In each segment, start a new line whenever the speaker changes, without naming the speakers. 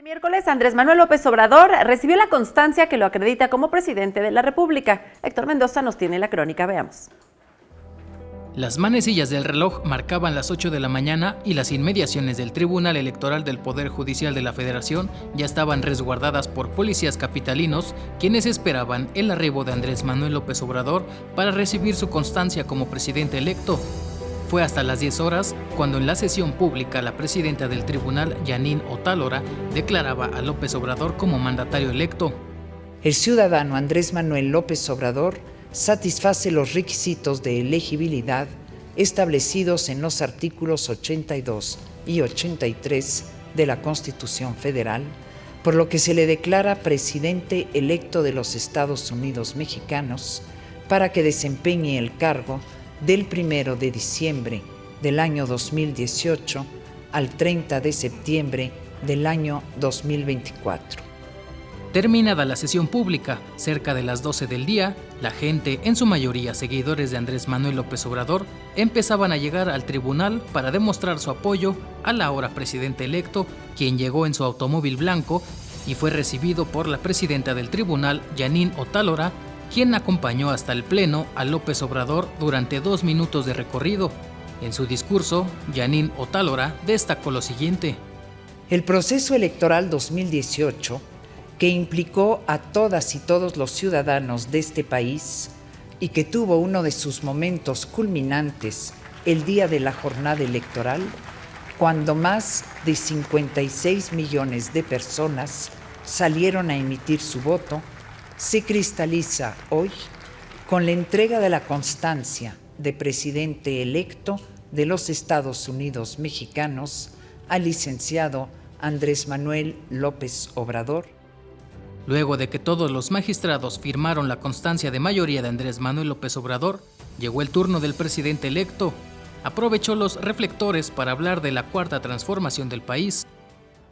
Este miércoles, Andrés Manuel López Obrador recibió la constancia que lo acredita como presidente de la República. Héctor Mendoza nos tiene la crónica, veamos.
Las manecillas del reloj marcaban las 8 de la mañana y las inmediaciones del Tribunal Electoral del Poder Judicial de la Federación ya estaban resguardadas por policías capitalinos, quienes esperaban el arribo de Andrés Manuel López Obrador para recibir su constancia como presidente electo. Fue hasta las 10 horas cuando en la sesión pública la presidenta del tribunal, Jeanine Otálora, declaraba a López Obrador como mandatario electo.
El ciudadano Andrés Manuel López Obrador satisface los requisitos de elegibilidad establecidos en los artículos 82 y 83 de la Constitución Federal, por lo que se le declara presidente electo de los Estados Unidos mexicanos para que desempeñe el cargo del 1 de diciembre del año 2018 al 30 de septiembre del año 2024.
Terminada la sesión pública, cerca de las 12 del día, la gente, en su mayoría seguidores de Andrés Manuel López Obrador, empezaban a llegar al tribunal para demostrar su apoyo al ahora presidente electo, quien llegó en su automóvil blanco y fue recibido por la presidenta del tribunal, Jeanine Otálora, quien acompañó hasta el pleno a López Obrador durante 2 minutos de recorrido. En su discurso, Jeanine Otálora destacó lo siguiente.
El proceso electoral 2018, que implicó a todas y todos los ciudadanos de este país y que tuvo uno de sus momentos culminantes el día de la jornada electoral, cuando más de 56 millones de personas salieron a emitir su voto, se cristaliza hoy con la entrega de la constancia de presidente electo de los Estados Unidos mexicanos al licenciado Andrés Manuel López Obrador.
Luego de que todos los magistrados firmaron la constancia de mayoría de Andrés Manuel López Obrador, llegó el turno del presidente electo. Aprovechó los reflectores para hablar de la cuarta transformación del país.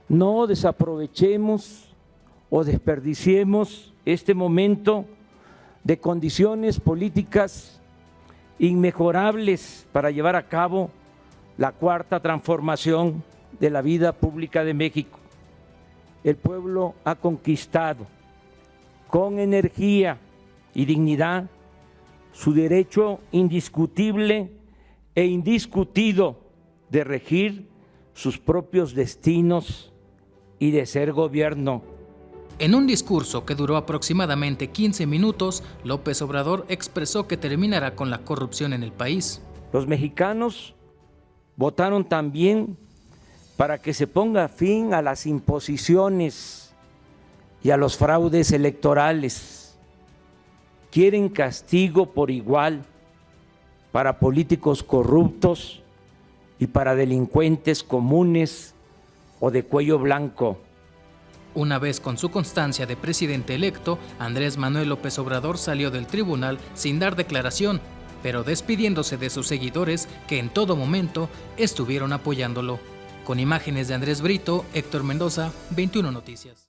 No desaprovechemos o desperdiciemos este momento de condiciones políticas inmejorables para llevar a cabo la cuarta transformación de la vida pública de México. El pueblo ha conquistado con energía y dignidad su derecho indiscutible e indiscutido de regir sus propios destinos y de ser gobierno.
En un discurso que duró aproximadamente 15 minutos, López Obrador expresó que terminará con la corrupción en el país.
Los mexicanos votaron también para que se ponga fin a las imposiciones y a los fraudes electorales. Quieren castigo por igual para políticos corruptos y para delincuentes comunes o de cuello blanco.
Una vez con su constancia de presidente electo, Andrés Manuel López Obrador salió del tribunal sin dar declaración, pero despidiéndose de sus seguidores que en todo momento estuvieron apoyándolo. Con imágenes de Andrés Brito, Héctor Mendoza, 21 Noticias.